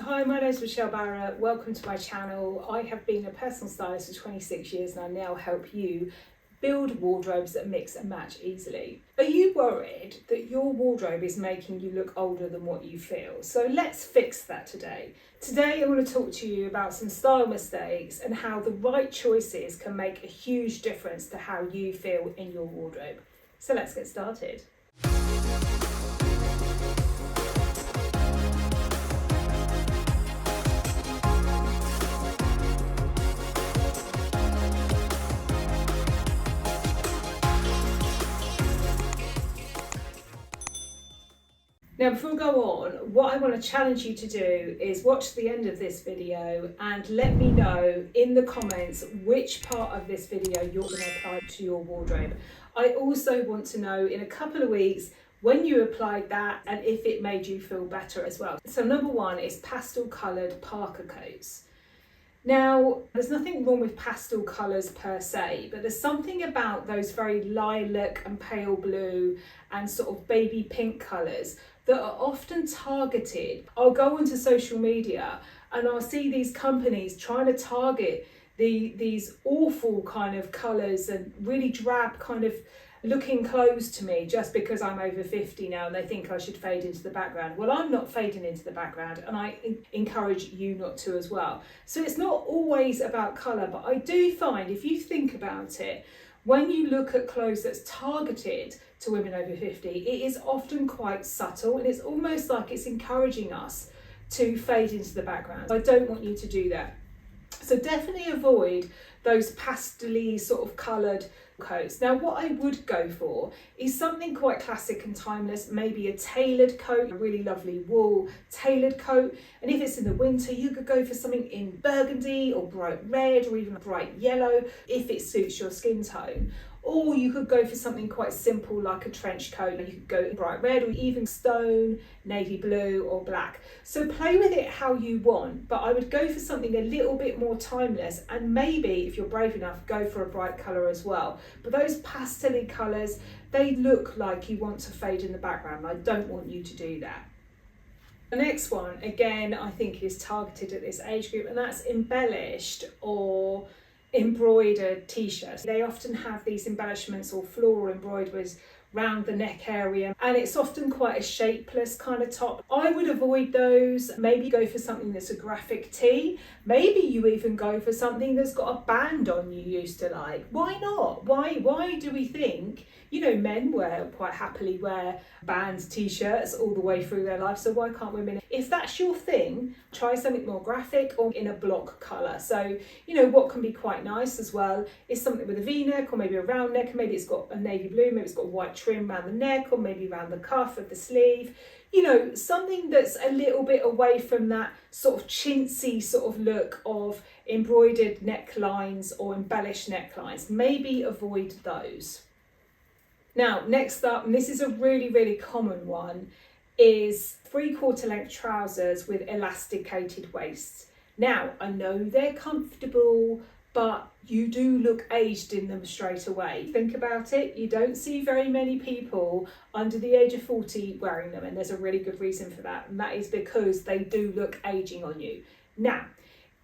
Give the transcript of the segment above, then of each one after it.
Hi, my name is Michelle Barrett. Welcome to my channel. I have been a personal stylist for 26 years and I now help you build wardrobes that mix and match easily. Are you worried that your wardrobe is making you look older than what you feel? So let's fix that today. Today I'm going to talk to you about some style mistakes and how the right choices can make a huge difference to how you feel in your wardrobe. So let's get started. Now, before we go on, what I want to challenge you to do is watch the end of this video and let me know in the comments which part of this video you're going to apply to your wardrobe. I also want to know in a couple of weeks when you applied that and if it made you feel better as well. So number one is pastel coloured parka coats. Now, there's nothing wrong with pastel colours per se, but there's something about those very lilac and pale blue and sort of baby pink colours that are often targeted. I'll go onto social media and I'll see these companies trying to target these awful kind of colours and really drab kind of looking clothes to me just because I'm over 50 now and they think I should fade into the background. Well, I'm not fading into the background and I encourage you not to as well. So it's not always about colour, but I do find if you think about it, when you look at clothes that's targeted to women over 50, it is often quite subtle and it's almost like it's encouraging us to fade into the background. I don't want you to do that. So definitely avoid those pastel-y sort of coloured coats. Now what I would go for is something quite classic and timeless, maybe a tailored coat, a really lovely wool tailored coat. And if it's in the winter, you could go for something in burgundy or bright red or even bright yellow if it suits your skin tone. Or you could go for something quite simple like a trench coat. You could go bright red or even stone, navy blue or black. So play with it how you want, but I would go for something a little bit more timeless and maybe if you're brave enough, go for a bright colour as well. But those pastel-y colours, they look like you want to fade in the background. I don't want you to do that. The next one, again, I think is targeted at this age group and that's embellished or embroidered t-shirts. They often have these embellishments or floral embroideries round the neck area and it's often quite a shapeless kind of top. I would avoid those. Maybe go for something that's a graphic tee. Maybe you even go for something that's got a band on you used to like. Why not? Why do we think, you know, men quite happily wear band t-shirts all the way through their life, so why can't women? If that's your thing, try something more graphic or in a block colour. So, you know, what can be quite nice as well is something with a v-neck or maybe a round neck, maybe it's got a navy blue, maybe it's got white trim around the neck or maybe around the cuff of the sleeve. You know, something that's a little bit away from that sort of chintzy sort of look of embroidered necklines or embellished necklines. Maybe avoid those. Now, next up, and this is a really, really common one, is 3/4 length trousers with elasticated waists. Now, I know they're comfortable, but you do look aged in them straight away. Think about it, you don't see very many people under the age of 40 wearing them, and there's a really good reason for that, and that is because they do look aging on you. Now,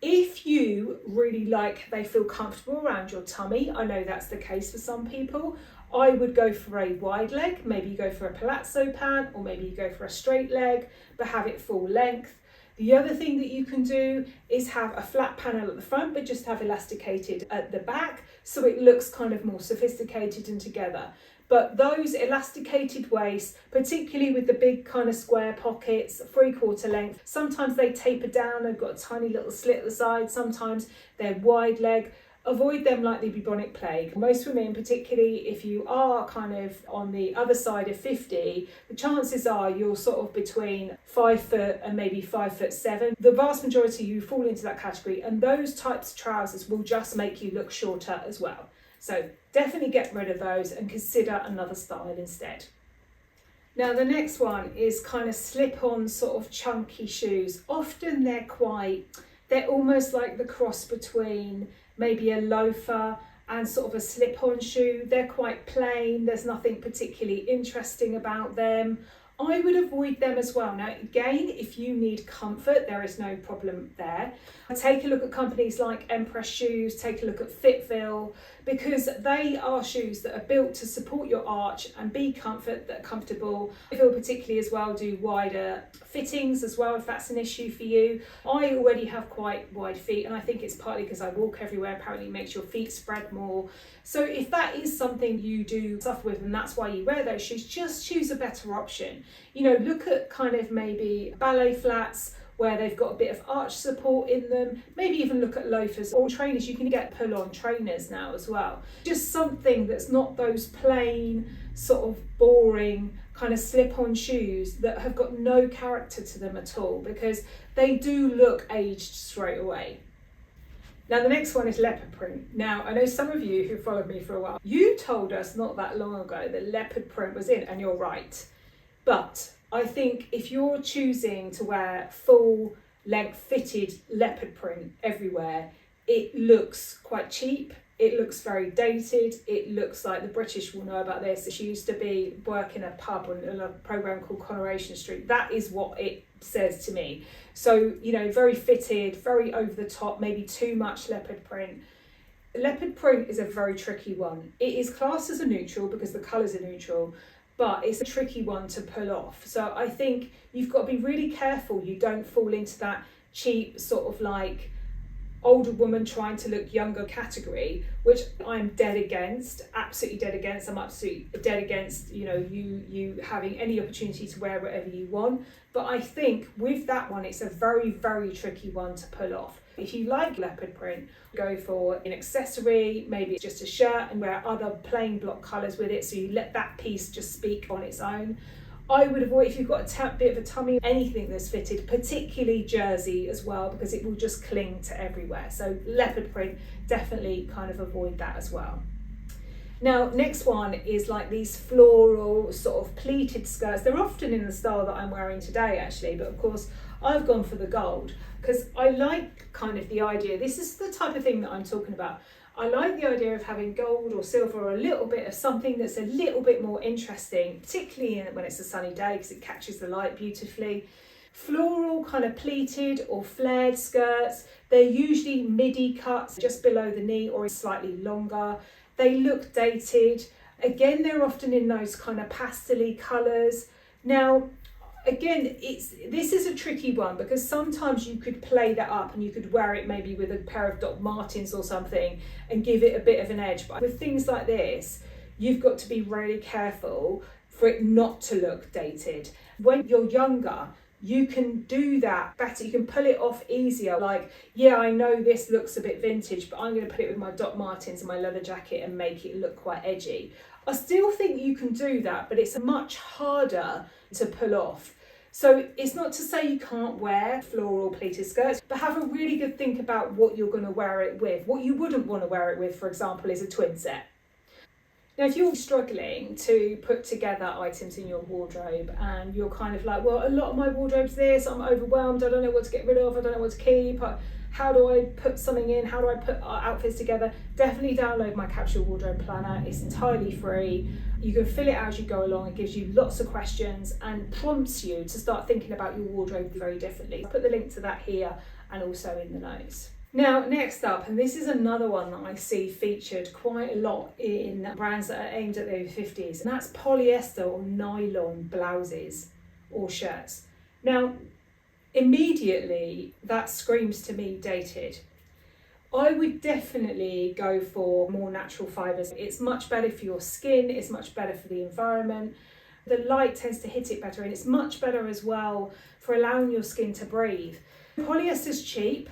if you really like, they feel comfortable around your tummy, I know that's the case for some people, I would go for a wide leg, maybe you go for a palazzo pant or maybe you go for a straight leg, but have it full length. The other thing that you can do is have a flat panel at the front, but just have elasticated at the back, so it looks kind of more sophisticated and together. But those elasticated waists, particularly with the big kind of square pockets, 3/4 length, sometimes they taper down, they've got a tiny little slit at the side, sometimes they're wide leg. Avoid them like the bubonic plague. Most women, particularly if you are kind of on the other side of 50, the chances are you're sort of between 5 foot and maybe 5'7". The vast majority of you fall into that category, and those types of trousers will just make you look shorter as well. So definitely get rid of those and consider another style instead. Now the next one is kind of slip-on sort of chunky shoes. Often they're almost like the cross between maybe a loafer and sort of a slip-on shoe. They're quite plain, there's nothing particularly interesting about them. I would avoid them as well. Now, again, if you need comfort, there is no problem there. Take a look at companies like Empress Shoes, take a look at Fitville, because they are shoes that are built to support your arch and be comfortable. Fitville particularly as well do wider fittings as well, if that's an issue for you. I already have quite wide feet, and I think it's partly because I walk everywhere. Apparently it makes your feet spread more. So if that is something you do suffer with and that's why you wear those shoes, just choose a better option. You know, look at kind of maybe ballet flats where they've got a bit of arch support in them. Maybe even look at loafers or trainers. You can get pull-on trainers now as well. Just something that's not those plain, sort of boring kind of slip-on shoes that have got no character to them at all, because they do look aged straight away. Now the next one is leopard print. Now I know some of you who followed me for a while, you told us not that long ago that leopard print was in, and you're right. But I think if you're choosing to wear full length fitted leopard print everywhere, it looks quite cheap. It looks very dated. It looks like the British will know about this. She used to be working a pub on a program called Coronation Street. That is what it says to me. So, you know, very fitted, very over the top, maybe too much leopard print. Leopard print is a very tricky one. It is classed as a neutral because the colours are neutral, but it's a tricky one to pull off. So I think you've got to be really careful you don't fall into that cheap sort of like older woman trying to look younger category, which I'm dead against, absolutely dead against. I'm absolutely dead against, you know, you having any opportunity to wear whatever you want. But I think with that one, it's a very, very tricky one to pull off. If you like leopard print, go for an accessory, maybe it's just a shirt and wear other plain block colours with it, so you let that piece just speak on its own. I would avoid, if you've got a bit of a tummy, anything that's fitted, particularly jersey as well, because it will just cling to everywhere. So leopard print, definitely kind of avoid that as well. Now, next one is like these floral sort of pleated skirts. They're often in the style that I'm wearing today actually, but of course I've gone for the gold because I like kind of the idea. This is the type of thing that I'm talking about. I like the idea of having gold or silver or a little bit of something that's a little bit more interesting, particularly when it's a sunny day because it catches the light beautifully. Floral kind of pleated or flared skirts. They're usually midi cuts just below the knee or slightly longer. They look dated. Again, they're often in those kind of pastel-y colours. Now, again, this is a tricky one because sometimes you could play that up and you could wear it maybe with a pair of Doc Martens or something and give it a bit of an edge. But with things like this, you've got to be really careful for it not to look dated. When you're younger, you can do that better. You can pull it off easier. Like, yeah, I know this looks a bit vintage, but I'm going to put it with my Doc Martens and my leather jacket and make it look quite edgy. I still think you can do that, but it's much harder to pull off. So it's not to say you can't wear floral pleated skirts, but have a really good think about what you're going to wear it with. What you wouldn't want to wear it with, for example, is a twin set. Now, if you're struggling to put together items in your wardrobe and you're kind of like, well, a lot of my wardrobe's this, I'm overwhelmed, I don't know what to get rid of, I don't know what to keep, how do I put something in, how do I put outfits together? Definitely download my Capsule wardrobe planner. It's entirely free. You can fill it out as you go along. It gives you lots of questions and prompts you to start thinking about your wardrobe very differently. I'll put the link to that here and also in the notes. Now, next up, and this is another one that I see featured quite a lot in brands that are aimed at the over 50s, and that's polyester or nylon blouses or shirts. Now, immediately that screams to me dated. I would definitely go for more natural fibres. It's much better for your skin, it's much better for the environment. The light tends to hit it better, and it's much better as well for allowing your skin to breathe. Polyester's cheap,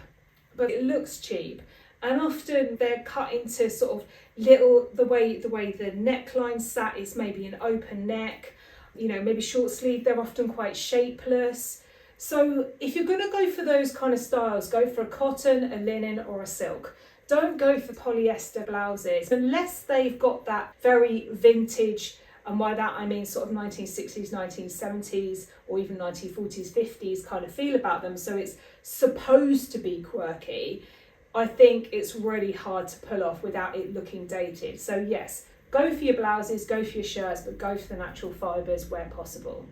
but it looks cheap, and often they're cut into sort of little, the way the neckline sat is maybe an open neck, you know, maybe short sleeve. They're often quite shapeless. So if you're going to go for those kind of styles, go for a cotton, a linen or a silk. Don't go for polyester blouses unless they've got that very vintage, and by that I mean sort of 1960s, 1970s or even 1940s, 50s kind of feel about them. So it's supposed to be quirky. I think it's really hard to pull off without it looking dated. So yes, go for your blouses, go for your shirts, but go for the natural fibres where possible.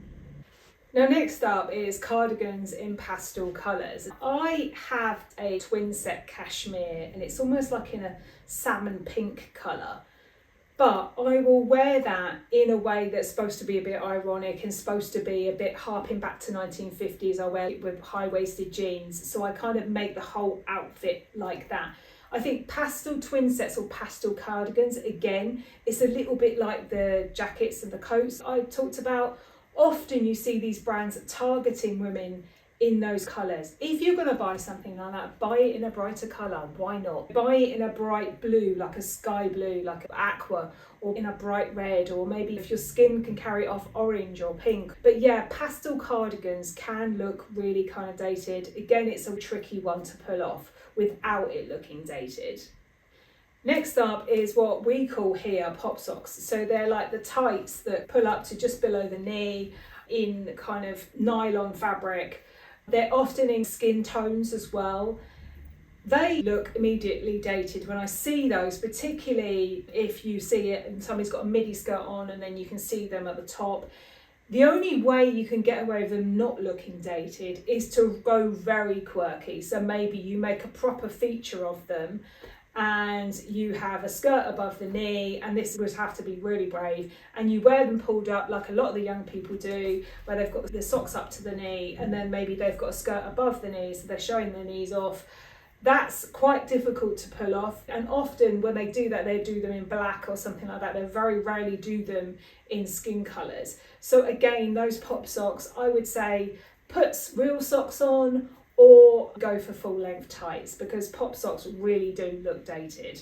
Now next up is cardigans in pastel colours. I have a twin set cashmere and it's almost like in a salmon pink colour. But I will wear that in a way that's supposed to be a bit ironic and supposed to be a bit harping back to 1950s. I wear it with high-waisted jeans, so I kind of make the whole outfit like that. I think pastel twin sets or pastel cardigans, again, it's a little bit like the jackets and the coats I talked about. Often you see these brands targeting women in those colours. If you're going to buy something like that, buy it in a brighter colour. Why not? Buy it in a bright blue, like a sky blue, like an aqua, or in a bright red, or maybe if your skin can carry it off, orange or pink. But yeah, pastel cardigans can look really kind of dated. Again, it's a tricky one to pull off without it looking dated. Next up is what we call here pop socks. So they're like the tights that pull up to just below the knee in kind of nylon fabric. They're often in skin tones as well. They look immediately dated when I see those, particularly if you see it and somebody's got a midi skirt on and then you can see them at the top. The only way you can get away with them not looking dated is to go very quirky. So maybe you make a proper feature of them and you have a skirt above the knee, and this would have to be really brave, and you wear them pulled up like a lot of the young people do, where they've got the socks up to the knee and then maybe they've got a skirt above the knee, so they're showing their knees off. That's quite difficult to pull off, and often when they do that, they do them in black or something like that. They very rarely do them in skin colours. So again, those pop socks, I would say put real socks on or go for full length tights, because pop socks really do look dated.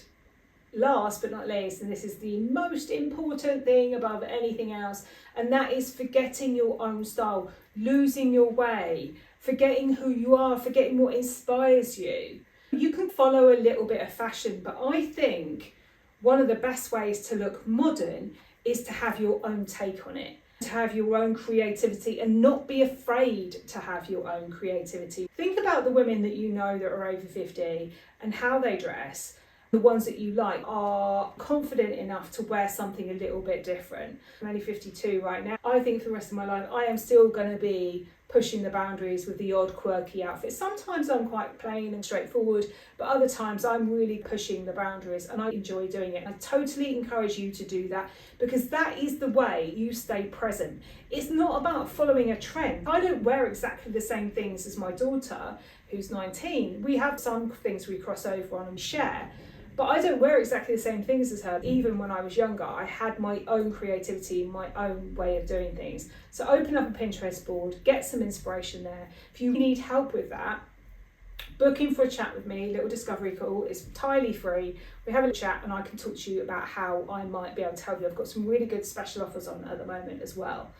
Last but not least, and this is the most important thing above anything else, and that is forgetting your own style, losing your way, forgetting who you are, forgetting what inspires you. You can follow a little bit of fashion, but I think one of the best ways to look modern is to have your own take on it, to have your own creativity and not be afraid to have your own creativity. Think about the women that you know that are over 50 and how they dress. The ones that you like are confident enough to wear something a little bit different. I'm only 52 right now. I think for the rest of my life, I am still going to be pushing the boundaries with the odd quirky outfit. Sometimes I'm quite plain and straightforward, but other times I'm really pushing the boundaries and I enjoy doing it. I totally encourage you to do that, because that is the way you stay present. It's not about following a trend. I don't wear exactly the same things as my daughter, who's 19. We have some things we cross over on and share, but I don't wear exactly the same things as her. Even when I was younger, I had my own creativity, my own way of doing things. So open up a Pinterest board, get some inspiration there. If you need help with that, book in for a chat with me, little discovery call. It's entirely free. We have a chat and I can talk to you about how I might be able to help you. I've got some really good special offers on at the moment as well.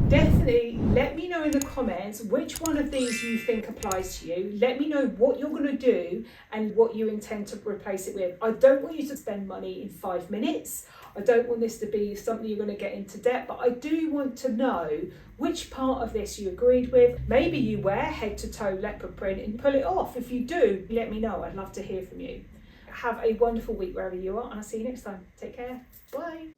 Definitely let me know in the comments which one of these you think applies to you. Let me know what you're going to do and what you intend to replace it with. I don't want you to spend money in 5 minutes. I don't want this to be something you're going to get into debt, but I do want to know which part of this you agreed with. Maybe you wear head to toe leopard print and pull it off. If you do, let me know. I'd love to hear from you. Have a wonderful week wherever you are, and I'll see you next time. Take care. Bye.